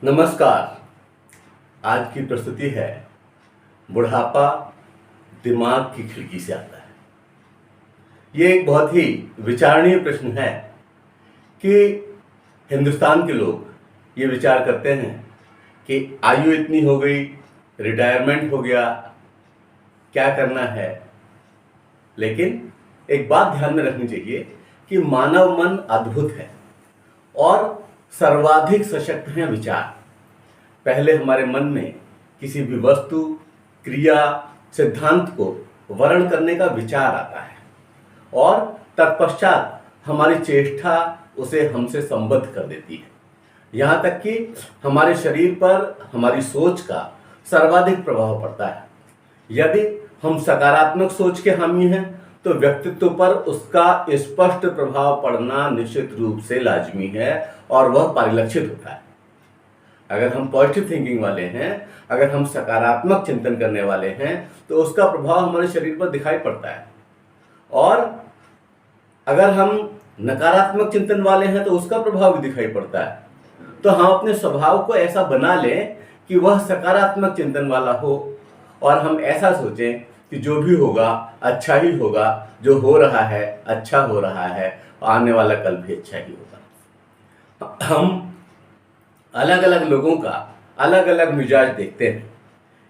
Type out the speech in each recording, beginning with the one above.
नमस्कार। आज की प्रस्तुति है बुढ़ापा दिमाग की खिड़की से आता है। ये एक बहुत ही विचारणीय प्रश्न है कि हिंदुस्तान के लोग ये विचार करते हैं कि आयु इतनी हो गई, रिटायरमेंट हो गया, क्या करना है। लेकिन एक बात ध्यान में रखनी चाहिए कि मानव मन अद्भुत है और सर्वाधिक सशक्त हैं विचार। पहले हमारे मन में किसी भी वस्तु, क्रिया, सिद्धांत को वर्ण करने का विचार आता है और तत्पश्चात हमारी चेष्टा उसे हमसे संबद्ध कर देती है। यहाँ तक कि हमारे शरीर पर हमारी सोच का सर्वाधिक प्रभाव पड़ता है। यदि हम सकारात्मक सोच के हामी हैं तो व्यक्तित्व पर उसका स्पष्ट प्रभाव पड़ना निश्चित रूप से लाजमी है और वह परिलक्षित होता है। अगर हम पॉजिटिव थिंकिंग वाले हैं, अगर हम सकारात्मक चिंतन करने वाले हैं तो उसका प्रभाव हमारे शरीर पर दिखाई पड़ता है। और अगर हम नकारात्मक चिंतन वाले हैं तो उसका प्रभाव भी दिखाई पड़ता है। तो हम अपने स्वभाव को ऐसा बना लें कि वह सकारात्मक चिंतन वाला हो और हम ऐसा सोचें कि जो भी होगा अच्छा ही होगा, जो हो रहा है अच्छा हो रहा है, आने वाला कल भी अच्छा ही होगा। हम अलग अलग लोगों का अलग अलग मिजाज देखते हैं।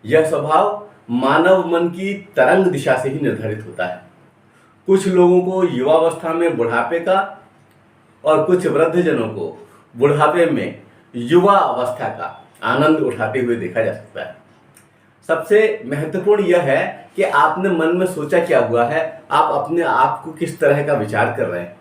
यह स्वभाव मानव मन की तरंग दिशा से ही निर्धारित होता है। कुछ लोगों को युवावस्था में बुढ़ापे का और कुछ वृद्धजनों को बुढ़ापे में युवा अवस्था का आनंद उठाते हुए देखा जा सकता है। सबसे महत्वपूर्ण यह है कि आपने मन में सोचा क्या हुआ है, आप अपने आप को किस तरह का विचार कर रहे हैं।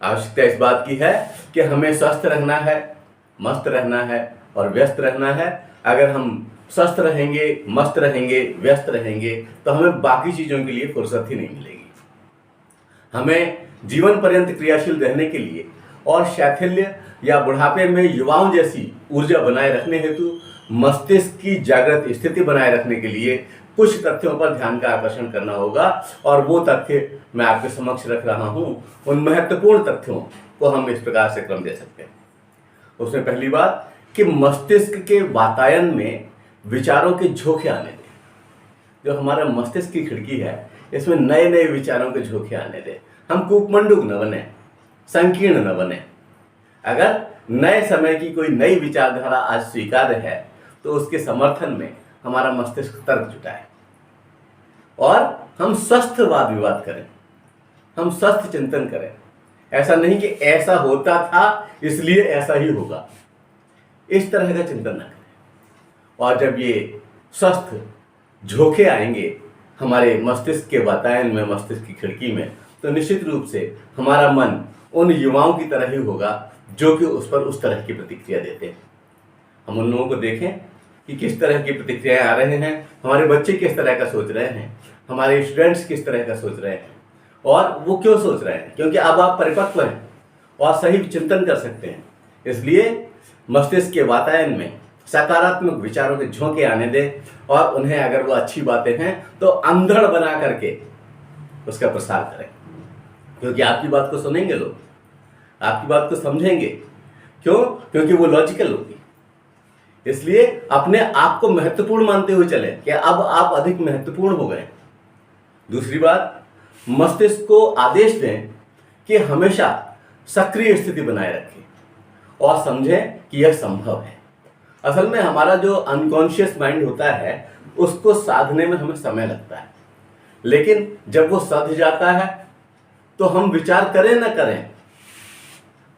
आवश्यकता इस बात की है कि हमें स्वस्थ रहना है, मस्त रहना है और व्यस्त रहना है। अगर हम स्वस्थ रहेंगे, मस्त रहेंगे, व्यस्त रहेंगे तो हमें बाकी चीज़ों के लिए फुर्सत ही नहीं मिलेगी। हमें जीवन पर्यंत क्रियाशील रहने के लिए और शैथिल्य या बुढ़ापे में युवाओं जैसी ऊर्जा बनाए रखने हेतु मस्तिष्क की जागृत स्थिति बनाए रखने के लिए कुछ तथ्यों पर ध्यान का आकर्षण करना होगा। और वो तथ्य मैं आपके समक्ष रख रहा हूँ। उन महत्वपूर्ण तथ्यों को हम इस प्रकार से क्रम दे सकते हैं। उसमें पहली बात कि मस्तिष्क के वातायन में विचारों के झोंके आने दें। जो हमारा मस्तिष्क की खिड़की है, इसमें नए नए विचारों के झोंके आने दें। हम कूपमंडूक न बने, संकीर्ण न बने। अगर नए समय की कोई नई विचारधारा आज स्वीकार्य है तो उसके समर्थन में हमारा मस्तिष्क तर्क जुटाए और हम स्वस्थ वाद विवाद करें, हम स्वस्थ चिंतन करें। ऐसा नहीं कि ऐसा होता था इसलिए ऐसा ही होगा, इस तरह का चिंतन न करें। और जब ये स्वस्थ झोंके आएंगे हमारे मस्तिष्क के वातायन में, मस्तिष्क की खिड़की में, तो निश्चित रूप से हमारा मन उन युवाओं की तरह ही होगा जो कि उस पर उस तरह की प्रतिक्रिया देते हैं। हम उन लोगों को देखें कि किस तरह की प्रतिक्रियाएं आ रहे हैं, हमारे बच्चे किस तरह का सोच रहे हैं, हमारे स्टूडेंट्स किस तरह का सोच रहे हैं और वो क्यों सोच रहे हैं। क्योंकि अब आप परिपक्व हैं और सही चिंतन कर सकते हैं। इसलिए मस्तिष्क के वातायन में सकारात्मक विचारों के झोंके आने दें और उन्हें अगर वो अच्छी बातें हैं तो अंधड़ बना करके उसका प्रसार करें। क्योंकि आपकी बात को सुनेंगे लोग, आपकी बात को समझेंगे। क्यों? क्योंकि वो लॉजिकल होगी। इसलिए अपने आप को महत्वपूर्ण मानते हुए चले कि अब आप अधिक महत्वपूर्ण हो गए। दूसरी बात, मस्तिष्क को आदेश दें कि हमेशा सक्रिय स्थिति बनाए रखें और समझें कि यह संभव है। असल में हमारा जो अनकॉन्शियस माइंड होता है उसको साधने में हमें समय लगता है, लेकिन जब वो सध जाता है तो हम विचार करें ना करें,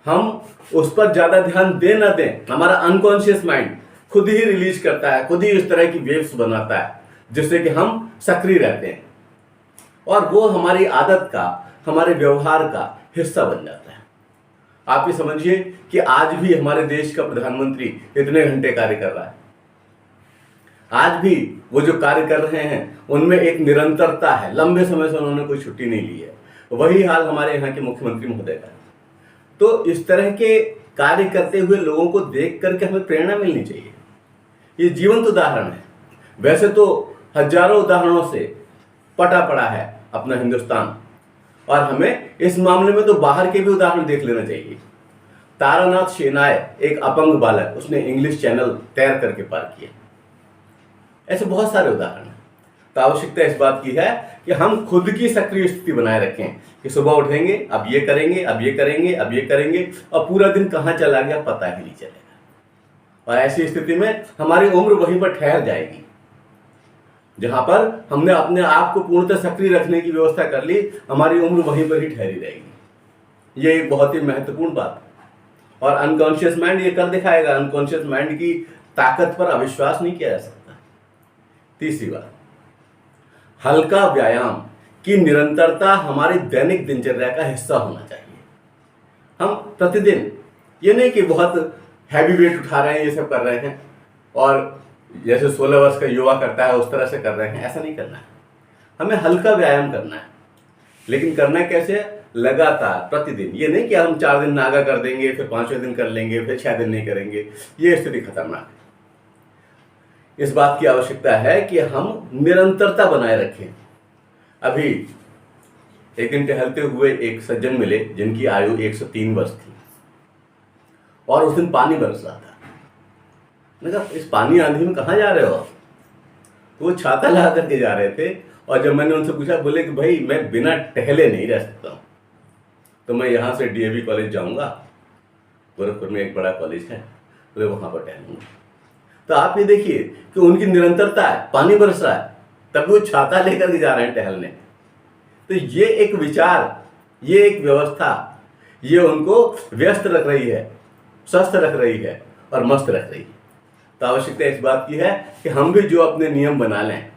हम उस पर ज़्यादा ध्यान दें ना दें, हमारा अनकॉन्शियस माइंड खुद ही रिलीज करता है, खुद ही इस तरह की वेव्स बनाता है जिससे कि हम सक्रिय रहते हैं और वो हमारी आदत का, हमारे व्यवहार का हिस्सा बन जाता है। आप ये समझिए कि आज भी हमारे देश का प्रधानमंत्री इतने घंटे कार्य कर रहा है। आज भी वो जो कार्य कर रहे हैं उनमें एक निरंतरता है, लंबे समय से उन्होंने कोई छुट्टी नहीं ली है। वही हाल हमारे यहाँ के मुख्यमंत्री महोदय का है। तो इस तरह के कार्य करते हुए लोगों को देख करके हमें प्रेरणा मिलनी चाहिए। ये जीवंत उदाहरण है। वैसे तो हजारों उदाहरणों से पटा पड़ा है अपना हिंदुस्तान और हमें इस मामले में तो बाहर के भी उदाहरण देख लेना चाहिए। तारानाथ शेनाय एक अपंग बालक, उसने इंग्लिश चैनल तैर करके पार किया। ऐसे बहुत सारे उदाहरण हैं। तो आवश्यकता इस बात की है कि हम खुद की सक्रिय स्थिति बनाए रखें कि सुबह उठेंगे, अब ये करेंगे, अब ये करेंगे, अब ये करेंगे, और पूरा दिन कहाँ चला गया पता ही नहीं चलेगा। और ऐसी स्थिति में हमारी उम्र वहीं पर ठहर जाएगी जहां पर हमने अपने आप को पूर्णतः सक्रिय रखने की व्यवस्था कर ली, हमारी उम्र वहीं पर ही ठहरी रहेगी। ये एक बहुत ही महत्वपूर्ण बात है और अनकॉन्शियस माइंड ये कर दिखाएगा। अनकॉन्शियस माइंड की ताकत पर अविश्वास नहीं किया जा सकता। तीसरी बात, हल्का व्यायाम की निरंतरता हमारी दैनिक दिनचर्या का हिस्सा होना चाहिए। हम प्रतिदिन, ये नहीं कि बहुत हैवी वेट उठा रहे हैं, ये सब कर रहे हैं और जैसे 16 वर्ष का युवा करता है उस तरह से कर रहे हैं, ऐसा नहीं करना है। हमें हल्का व्यायाम करना है, लेकिन करना कैसे? लगातार प्रतिदिन। ये नहीं कि हम 4 दिन नागा कर देंगे, फिर 5वें दिन कर लेंगे, फिर 6 दिन नहीं करेंगे। ये स्थिति खतरनाक है। इस बात की आवश्यकता है कि हम निरंतरता बनाए रखें। अभी एक दिन टहलते हुए एक सज्जन मिले जिनकी आयु 103 वर्ष थी और उस दिन पानी बरस रहा था। मैंने कहा, इस पानी आंधी में कहाँ जा रहे हो आप? तो वो छाता ला करके जा रहे थे और जब मैंने उनसे पूछा, बोले कि भाई मैं बिना टहले नहीं रह सकता हूँ, तो मैं यहाँ से डीएवी कॉलेज जाऊँगा, गोरखपुर में एक बड़ा कॉलेज है, बोले वहाँ पर टहलूँगा। तो आप ये देखिए कि उनकी निरंतरता है, पानी बरस रहा है तब वो छाता लेकर के जा रहे हैं टहलने। तो ये एक विचार, ये एक व्यवस्था, ये उनको व्यस्त रख रही है, स्वस्थ रख रही है और मस्त रख रही है। तो आवश्यकता इस बात की है कि हम भी जो अपने नियम बना लें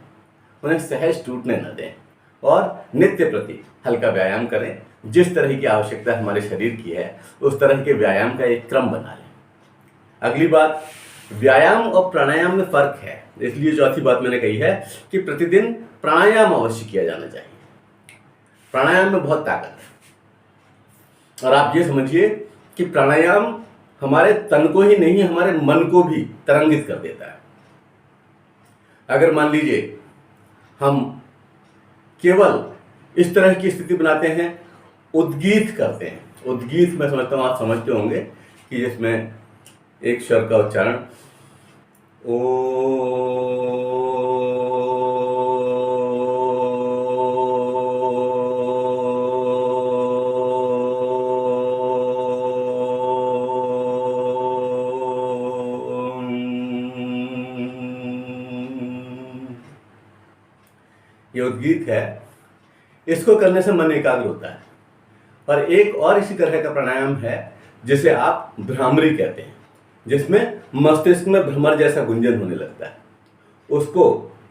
उन्हें सहज टूटने न दें और नित्य प्रति हल्का व्यायाम करें। जिस तरह की आवश्यकता हमारे शरीर की है उस तरह के व्यायाम का एक क्रम बना लें। अगली बात, व्यायाम और प्राणायाम में फर्क है, इसलिए चौथी बात मैंने कही है कि प्रतिदिन प्राणायाम अवश्य किया जाना चाहिए। प्राणायाम में बहुत ताकत है और आप ये समझिए कि प्राणायाम हमारे तन को ही नहीं, हमारे मन को भी तरंगित कर देता है। अगर मान लीजिए हम केवल इस तरह की स्थिति बनाते हैं, उद्गीत करते हैं, उद्गीत मैं समझता हूँ आप समझते होंगे कि जिसमें एक स्वर का उच्चारण ये उद्गीत है। इसको करने से मन एकाग्र होता है। और एक और इसी तरह का प्राणायाम है जिसे आप भ्रामरी कहते हैं, जिसमें मस्तिष्क में भ्रमर जैसा गुंजन होने लगता है। उसको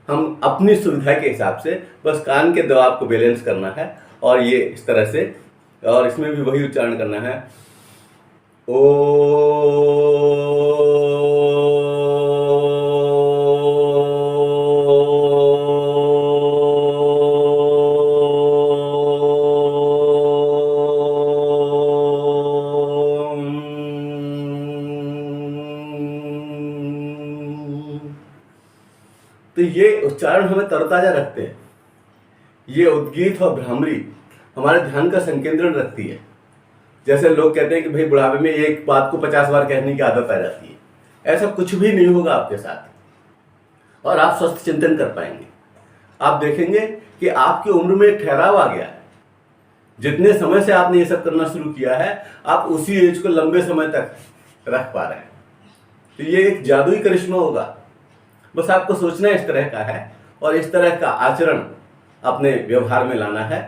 हम अपनी सुविधा के हिसाब से बस कान के दबाव को बैलेंस करना है और ये इस तरह से, और इसमें भी वही उच्चारण करना है, ओ तो ये उच्चारण हमें तरोताजा रखते हैं। ये उद्गीत और भ्रामरी हमारे ध्यान का संकेंद्रण रखती है। जैसे लोग कहते हैं कि भाई बुढ़ापे में एक बात को 50 बार कहने की आदत आ जाती है, ऐसा कुछ भी नहीं होगा आपके साथ और आप स्वस्थ चिंतन कर पाएंगे। आप देखेंगे कि आपकी उम्र में एक ठहराव आ गया है। जितने समय से आपने ये सब करना शुरू किया है, आप उसी एज को लंबे समय तक रख पा रहे हैं। तो ये एक जादुई करिश्मा होगा। बस आपको सोचना इस तरह का है और इस तरह का आचरण अपने व्यवहार में लाना है।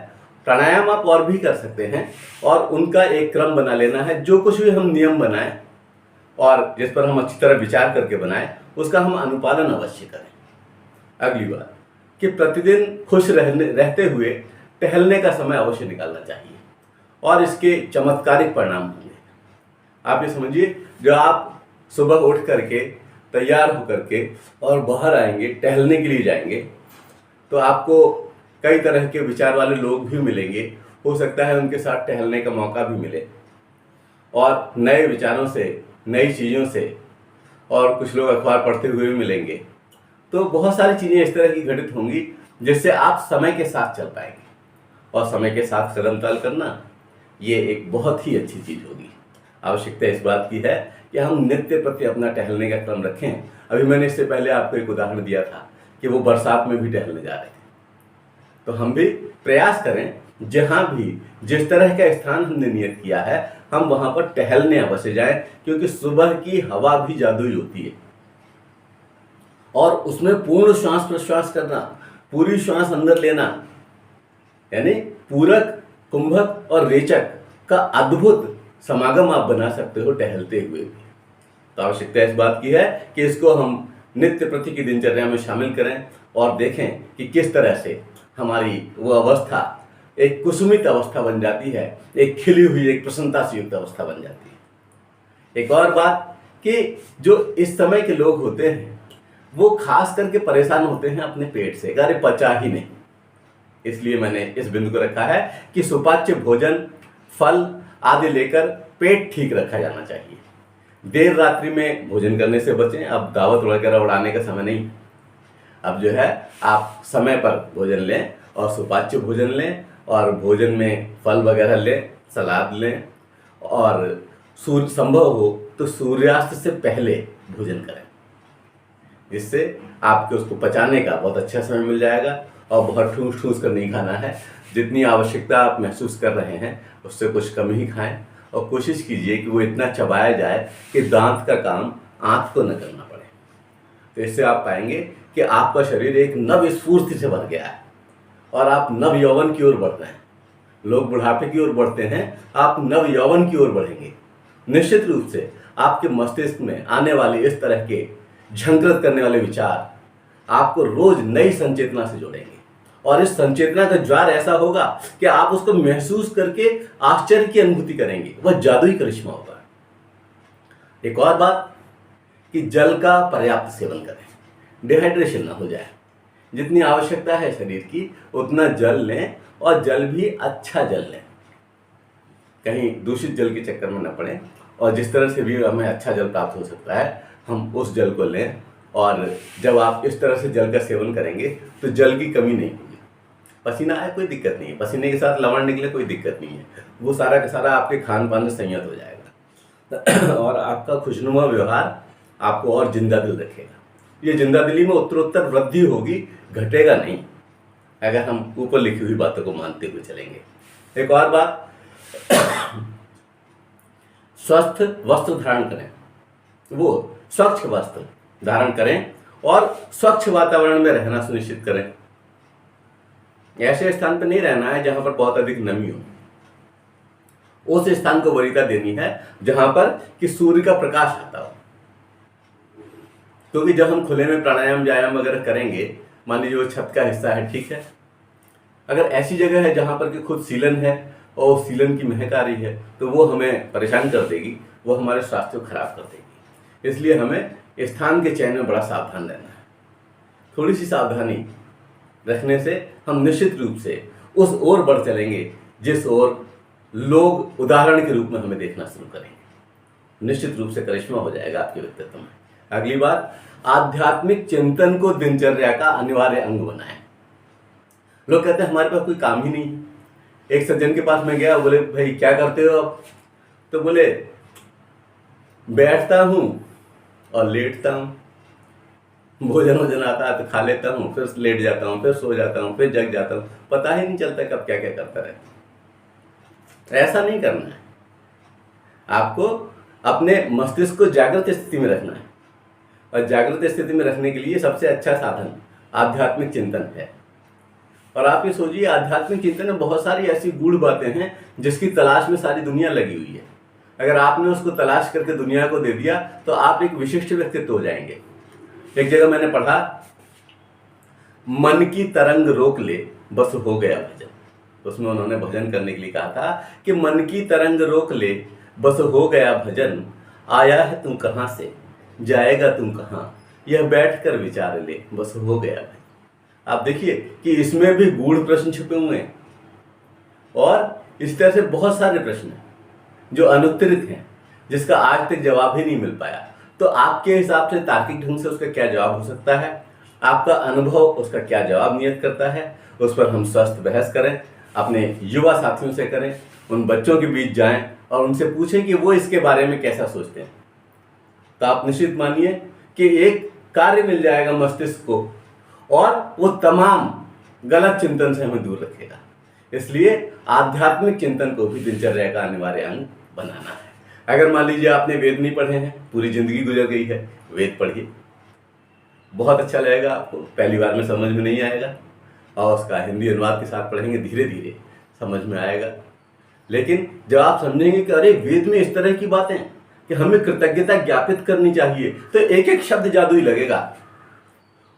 प्राणायाम आप और भी कर सकते हैं और उनका एक क्रम बना लेना है। जो कुछ भी हम नियम बनाएं और जिस पर हम अच्छी तरह विचार करके बनाएं, उसका हम अनुपालन अवश्य करें। अगली बात कि प्रतिदिन खुश रहते हुए टहलने का समय अवश्य निकालना चाहिए और इसके चमत्कारिक परिणाम होंगे। आप ये समझिए, जो आप सुबह उठ करके तैयार होकर के और बाहर आएंगे, टहलने के लिए जाएंगे, तो आपको कई तरह के विचार वाले लोग भी मिलेंगे। हो सकता है उनके साथ टहलने का मौका भी मिले और नए विचारों से, नई चीज़ों से, और कुछ लोग अखबार पढ़ते हुए भी मिलेंगे। तो बहुत सारी चीज़ें इस तरह की घटित होंगी जिससे आप समय के साथ चल पाएंगे और समय के साथ कदम ताल करना ये एक बहुत ही अच्छी चीज़ होगी। आवश्यकता इस बात की है कि हम नित्य प्रति अपना टहलने का क्रम रखें। अभी मैंने इससे पहले आपको एक उदाहरण दिया था कि वो बरसात में भी टहलने जा रहे थे। तो हम भी प्रयास करें, जहाँ भी जिस तरह का स्थान हमने नियत किया है हम वहाँ पर टहलने अवश्य जाएं, क्योंकि सुबह की हवा भी जादुई होती है और उसमें पूर्ण श्वास प्रश्वास करना, पूरी श्वास अंदर लेना, यानी पूरक, कुंभक और रेचक का अद्भुत समागम आप बना सकते हो टहलते हुए भी। तो आवश्यकता इस बात की है कि इसको हम नित्य प्रति की दिनचर्या में शामिल करें और देखें कि किस तरह से हमारी वो अवस्था एक कुसुमित अवस्था बन जाती है, एक खिली हुई, एक प्रसन्नता से युक्त अवस्था बन जाती है। एक और बात कि जो इस समय के लोग होते हैं वो खास करके परेशान होते हैं अपने पेट से, अरे पचा ही नहीं। इसलिए मैंने इस बिंदु को रखा है कि सुपाच्य भोजन, फल आदि लेकर पेट ठीक रखा जाना चाहिए। देर रात्रि में भोजन करने से बचें। अब दावत वगैरह उड़ाने का समय नहीं। अब जो है आप समय पर भोजन लें और सुपाच्य भोजन लें और भोजन में फल वगैरह लें, सलाद लें और सूर्य संभव हो तो सूर्यास्त से पहले भोजन करें, जिससे आपके उसको पचाने का बहुत अच्छा समय मिल जाएगा और बहुत ठूस ठूस कर नहीं खाना है। जितनी आवश्यकता आप महसूस कर रहे हैं उससे कुछ कम ही खाएं और कोशिश कीजिए कि वो इतना चबाया जाए कि दांत का काम आंख को न करना पड़े। तो इससे आप पाएंगे कि आपका शरीर एक नव स्फूर्ति से भर गया है और आप नव यौवन की ओर बढ़ रहे हैं। लोग बुढ़ापे की ओर बढ़ते हैं, आप नव यौवन की ओर बढ़ेंगे। निश्चित रूप से आपके मस्तिष्क में आने वाले इस तरह के झंकृत करने वाले विचार आपको रोज नई संचेतना से जोड़ेंगे और इस संचेतना का ज्वार ऐसा होगा कि आप उसको महसूस करके आश्चर्य की अनुभूति करेंगे। वह जादुई करिश्मा होगा। एक और बात कि जल का पर्याप्त सेवन करें, डिहाइड्रेशन ना हो जाए। जितनी आवश्यकता है शरीर की उतना जल लें और जल भी अच्छा जल लें, कहीं दूषित जल के चक्कर में न पड़े। और जिस तरह से भी हमें अच्छा जल प्राप्त हो सकता है हम उस जल को लें। और जब आप इस तरह से जल का सेवन करेंगे तो जल की कमी नहीं होगी। पसीना आए कोई दिक्कत नहीं है, पसीने के साथ लवण निकले कोई दिक्कत नहीं है, वो सारा का सारा आपके खान पान में संयत हो जाएगा और आपका खुशनुमा व्यवहार आपको और जिंदा दिल रखेगा। ये जिंदा दिली में उत्तरोत्तर वृद्धि होगी, घटेगा नहीं, अगर हम ऊपर लिखी हुई बातों को मानते हुए चलेंगे। एक और बात, स्वस्थ वस्त्र धारण करें, वो स्वच्छ वस्त्र धारण करें और स्वच्छ वातावरण में रहना सुनिश्चित करें। ऐसे स्थान पर नहीं रहना है जहां पर बहुत अधिक नमी हो। उस स्थान को वरीयता देनी है जहां पर कि सूर्य का प्रकाश आता हो, क्योंकि जब हम खुले में प्राणायाम व्यायाम वगैरह करेंगे, मान लीजिए वो छत का हिस्सा है, ठीक है, अगर ऐसी जगह है जहां पर कि खुद सीलन है और सीलन की महक आ रही है तो वो हमें परेशान कर देगी, वो हमारे स्वास्थ्य को खराब कर देगी। इसलिए हमें स्थान के चयन में बड़ा सावधान रहना है। थोड़ी सी सावधानी रखने से हम निश्चित रूप से उस ओर बढ़ चलेंगे जिस ओर लोग उदाहरण के रूप में हमें देखना शुरू करेंगे। निश्चित रूप से करिश्मा हो जाएगा आपके व्यक्तित्व में। अगली बात, आध्यात्मिक चिंतन को दिनचर्या का अनिवार्य अंग बनाएं। लोग कहते हैं हमारे पास कोई काम ही नहीं है। एक सज्जन के पास मैं गया, बोले भाई क्या करते हो आप? तो बोले बैठता हूँ और लेटता हूँ, भोजन वोजन आता है तो खा लेता हूँ, फिर लेट जाता हूँ, फिर सो जाता हूँ, फिर जग जाता हूँ, पता ही नहीं चलता कब क्या क्या करता रहता हूँ। ऐसा नहीं करना है। आपको अपने मस्तिष्क को जागृत स्थिति में रखना है और जागृत स्थिति में रखने के लिए सबसे अच्छा साधन आध्यात्मिक चिंतन है। और आप ये सोचिए, आध्यात्मिक चिंतन में बहुत सारी ऐसी गूढ़ बातें हैं जिसकी तलाश में सारी दुनिया लगी हुई है। अगर आपने उसको तलाश करके दुनिया को दे दिया तो आप एक विशिष्ट व्यक्तित्व हो जाएंगे। एक जगह मैंने पढ़ा, मन की तरंग रोक ले बस हो गया भजन। उसमें उन्होंने भजन करने के लिए कहा था कि मन की तरंग रोक ले बस हो गया भजन, आया है तू कहाँ से जाएगा तू कहाँ, यह बैठ कर विचार ले बस हो गया भजन। आप देखिए कि इसमें भी गूढ़ प्रश्न छुपे हुए हैं और इस तरह से बहुत सारे प्रश्न हैं जो अनुत्तरित हैं, जिसका आज तक जवाब ही नहीं मिल पाया। तो आपके हिसाब से तार्किक ढंग से उसका क्या जवाब हो सकता है, आपका अनुभव उसका क्या जवाब नियत करता है, उस पर हम स्वस्थ बहस करें, अपने युवा साथियों से करें, उन बच्चों के बीच जाएं और उनसे पूछें कि वो इसके बारे में कैसा सोचते हैं, तो आप निश्चित मानिए कि एक कार्य मिल जाएगा मस्तिष्क को और वो तमाम गलत चिंतन से हमें दूर रखेगा। इसलिए आध्यात्मिक चिंतन को भी दिनचर्या का अनिवार्य अंग बनाना है। अगर मान लीजिए आपने वेद नहीं पढ़े हैं, पूरी जिंदगी गुजर गई है, वेद पढ़िए, बहुत अच्छा लगेगा आपको। पहली बार में समझ में नहीं आएगा और उसका हिंदी अनुवाद के साथ पढ़ेंगे, धीरे धीरे समझ में आएगा। लेकिन जब आप समझेंगे कि अरे वेद में इस तरह की बातें कि हमें कृतज्ञता ज्ञापित करनी चाहिए, तो एक एक शब्द जादुई लगेगा।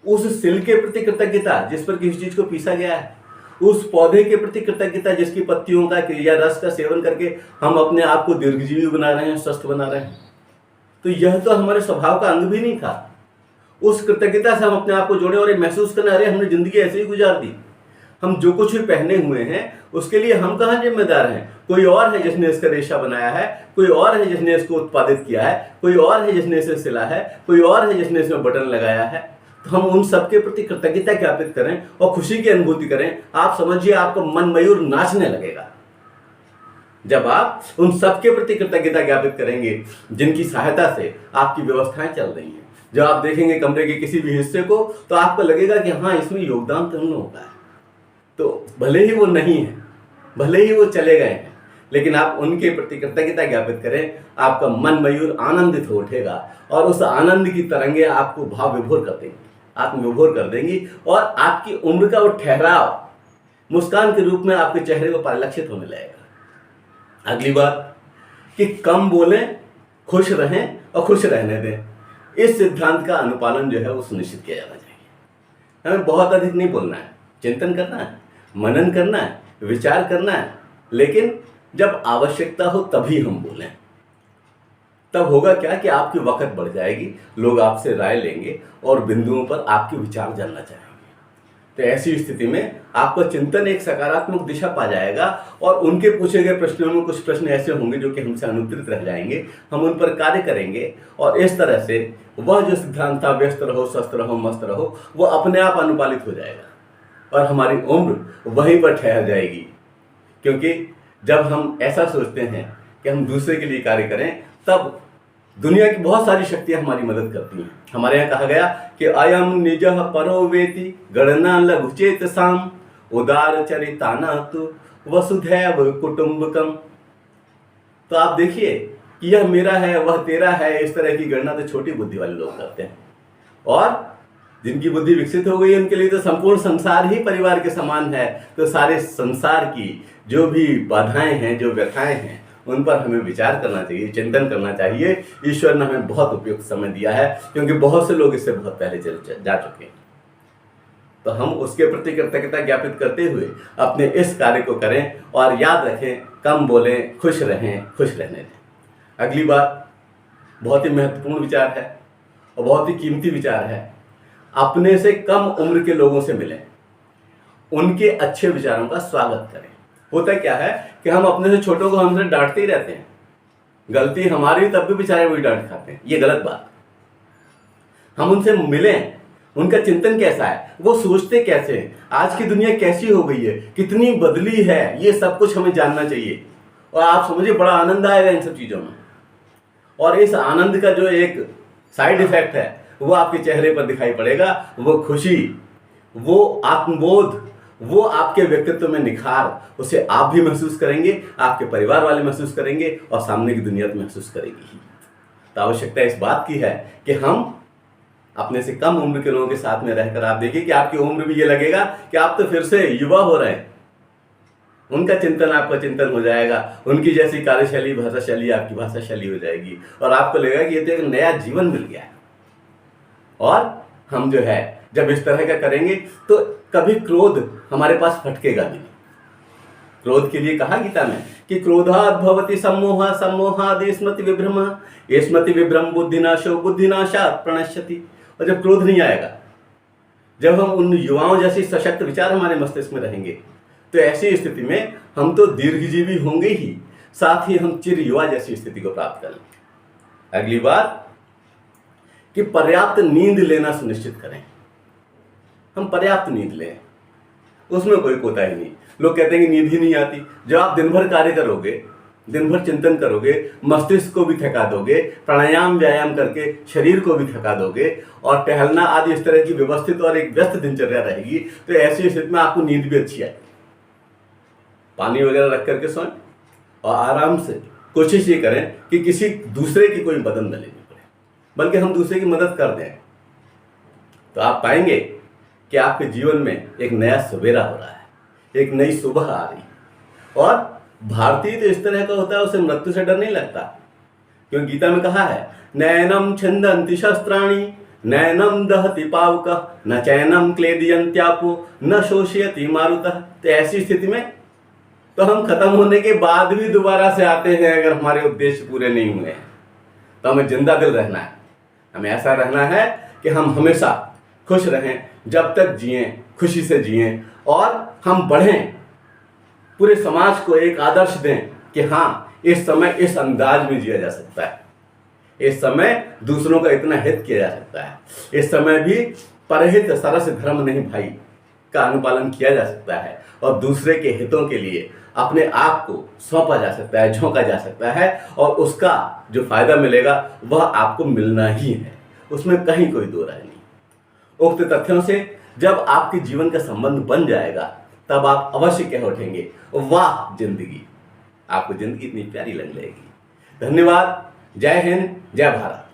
उस सिल के प्रति कृतज्ञता जिस पर किसी चीज को पीसा गया है, उस पौधे के प्रति कृतज्ञता जिसकी पत्तियों का या रस का सेवन करके हम अपने आप को दीर्घजीवी बना रहे हैं, स्वस्थ बना रहे हैं, तो यह तो हमारे स्वभाव का अंग भी नहीं था। उस कृतज्ञता से हम अपने आप को जोड़े और ये महसूस करना, अरे हमने जिंदगी ऐसे ही गुजार दी, हम जो कुछ भी पहने हुए हैं उसके लिए हम कहाँ जिम्मेदार हैं? कोई और है जिसने इसका रेशा बनाया है, कोई और है जिसने इसको उत्पादित किया है, कोई और है जिसने इसे सिला है, कोई और है जिसने इसमें बटन लगाया है। तो हम उन सबके प्रति कृतज्ञता ज्ञापित करें और खुशी की अनुभूति करें। आप समझिए आपका मन मयूर नाचने लगेगा जब आप उन सबके प्रति कृतज्ञता ज्ञापित करेंगे जिनकी सहायता से आपकी व्यवस्थाएं चल रही हैं। जब आप देखेंगे कमरे के किसी भी हिस्से को, तो आपको लगेगा कि हाँ, इसमें योगदान तो हम लोगों का है। तो भले ही वो नहीं है, भले ही वो चले गए हैं, लेकिन आप उनके प्रति कृतज्ञता ज्ञापित करें, आपका मन मयूर आनंदित हो उठेगा और उस आनंद की तरंगे आपको भाव विभोर कर देंगी, आत्मविभोर कर देंगी और आपकी उम्र का वो ठहराव मुस्कान के रूप में आपके चेहरे को परिलक्षित होने लगेगा। अगली बात कि कम बोलें, खुश रहें और खुश रहने दें। इस सिद्धांत का अनुपालन जो है वो सुनिश्चित किया जाना चाहिए। हमें बहुत अधिक नहीं बोलना है, चिंतन करना है, मनन करना है, विचार करना है, लेकिन जब आवश्यकता हो तभी हम बोलें। तब होगा क्या कि आपकी वक़्त बढ़ जाएगी, लोग आपसे राय लेंगे और बिंदुओं पर आपके विचार जानना चाहेंगे। तो ऐसी स्थिति में आपका चिंतन एक सकारात्मक दिशा पा जाएगा और उनके पूछे गए प्रश्नों में कुछ प्रश्न ऐसे होंगे जो कि हमसे अनुत्तरित रह जाएंगे, हम उन पर कार्य करेंगे और इस तरह से वह जो सिद्धांत था व्यस्त रहो, स्वस्थ रहो, मस्त रहो, वो अपने आप अनुपालित हो जाएगा और हमारी उम्र वहीं पर ठहर जाएगी। क्योंकि जब हम ऐसा सोचते हैं कि हम दूसरे के लिए कार्य करें, तब दुनिया की बहुत सारी शक्तियां हमारी मदद करती हैं। हमारे यहाँ कहा गया कि अयम निजः परो वेति गणना लघुचेत साम उदार चरितानातु वसुधैव कुटुंबकम। तो आप देखिए कि यह मेरा है, वह तेरा है, इस तरह की गणना तो छोटी बुद्धि वाले लोग करते हैं, और जिनकी बुद्धि विकसित हो गई उनके लिए तो संपूर्ण संसार ही परिवार के समान है। तो सारे संसार की जो भी बाधाएं हैं, जो व्यथाएं हैं, उन पर हमें विचार करना चाहिए, चिंतन करना चाहिए। ईश्वर ने हमें बहुत उपयुक्त समय दिया है, क्योंकि बहुत से लोग इससे बहुत पहले जा चुके हैं। तो हम उसके प्रति कृतज्ञता ज्ञापित करते हुए अपने इस कार्य को करें और याद रखें, कम बोलें, खुश रहें, खुश रहने दें। अगली बात बहुत ही महत्वपूर्ण विचार है और बहुत ही कीमती विचार है। अपने से कम उम्र के लोगों से मिलें, उनके अच्छे विचारों का स्वागत करें। होता क्या है कि हम अपने से छोटों को हमसे डांटते ही रहते हैं, गलती हमारी तब भी बेचारे वही डांट खाते हैं, ये गलत बात। हम उनसे मिलें, उनका चिंतन कैसा है, वो सोचते कैसे हैं, आज की दुनिया कैसी हो गई है, कितनी बदली है, ये सब कुछ हमें जानना चाहिए। और आप समझिए बड़ा आनंद आएगा इन सब चीज़ों में, और इस आनंद का जो एक साइड इफेक्ट है वो आपके चेहरे पर दिखाई पड़ेगा। वो खुशी, वो आत्मबोध, वो आपके व्यक्तित्व में निखार, उसे आप भी महसूस करेंगे, आपके परिवार वाले महसूस करेंगे और सामने की दुनिया तो महसूस करेगी ही। तो आवश्यकता इस बात की है कि हम अपने से कम उम्र के लोगों के साथ में रहकर, आप देखिए कि आपकी उम्र भी ये लगेगा कि आप तो फिर से युवा हो रहे हैं। उनका चिंतन आपका चिंतन हो जाएगा, उनकी जैसी कार्यशैली, भाषा शैली आपकी भाषा शैली हो जाएगी और आपको लगेगा कि ये तो एक नया जीवन मिल गया है। और हम जो है जब इस तरह का करेंगे तो कभी क्रोध हमारे पास फटकेगा भी नहीं। क्रोध के लिए कहा गीता में कि क्रोधाद् भवति सम्मोहः, सम्मोहाद् स्मृति विभ्रमः, स्मृति विभ्रम बुद्धिनाशो, बुद्धिनाशात् प्रणश्यति। और जब क्रोध नहीं आएगा, जब हम उन युवाओं जैसे सशक्त विचार हमारे मस्तिष्क में रहेंगे, तो ऐसी स्थिति में हम तो दीर्घजीवी होंगे ही, साथ ही हम चिर युवा जैसी स्थिति को प्राप्त कर लेंगे। अगली बात कि पर्याप्त नींद लेना सुनिश्चित करें। हम पर्याप्त नींद लें, उसमें कोई कोताही नहीं। लोग कहते हैं कि नींद ही नहीं आती। जब आप दिन भर कार्य करोगे दिन भर चिंतन करोगे, मस्तिष्क को भी थका दोगे, प्राणायाम व्यायाम करके शरीर को भी थका दोगे, और टहलना आदि इस तरह की व्यवस्थित और एक व्यस्त दिनचर्या रहेगी, तो ऐसी स्थिति में आपको नींद भी अच्छी आएगी। पानी वगैरह रख करके सोएं और आराम से कोशिश ये करें कि किसी दूसरे की कोई मदद न लेनी पड़े, बल्कि हम दूसरे की मदद कर दें। तो आप पाएंगे कि आपके जीवन में एक नया सवेरा हो रहा है, एक नई सुबह आ रही। और भारतीय तो इस तरह का होता है, उसे मृत्यु से डर नहीं लगता, क्योंकि गीता में कहा है नैनम छिन्दन्ति शस्त्राणि नैनम दहति पावकः न चैनम क्लेदयन्त्यापो न शोषयति मारुतः। तो ऐसी स्थिति में तो हम खत्म होने के बाद भी दोबारा से आते हैं, अगर हमारे उद्देश्य पूरे नहीं हुए हैं। तो हमें जिंदा दिल रहना है, हमें ऐसा रहना है कि हम हमेशा खुश रहें, जब तक जिएं खुशी से जिएं, और हम बढ़ें, पूरे समाज को एक आदर्श दें कि हाँ, इस समय इस अंदाज में जिया जा सकता है, इस समय दूसरों का इतना हित किया जा सकता है, इस समय भी परहित सरस धर्म नहीं भाई का अनुपालन किया जा सकता है, और दूसरे के हितों के लिए अपने आप को सौंपा जा सकता है, झोंका जा सकता है, और उसका जो फायदा मिलेगा वह आपको मिलना ही है, उसमें कहीं कोई दो राय नहीं। उक्त तथ्यों से जब आपके जीवन का संबंध बन जाएगा, तब आप अवश्य कह उठेंगे वाह जिंदगी, आपको जिंदगी इतनी प्यारी लग जाएगी। धन्यवाद। जय हिंद, जय भारत।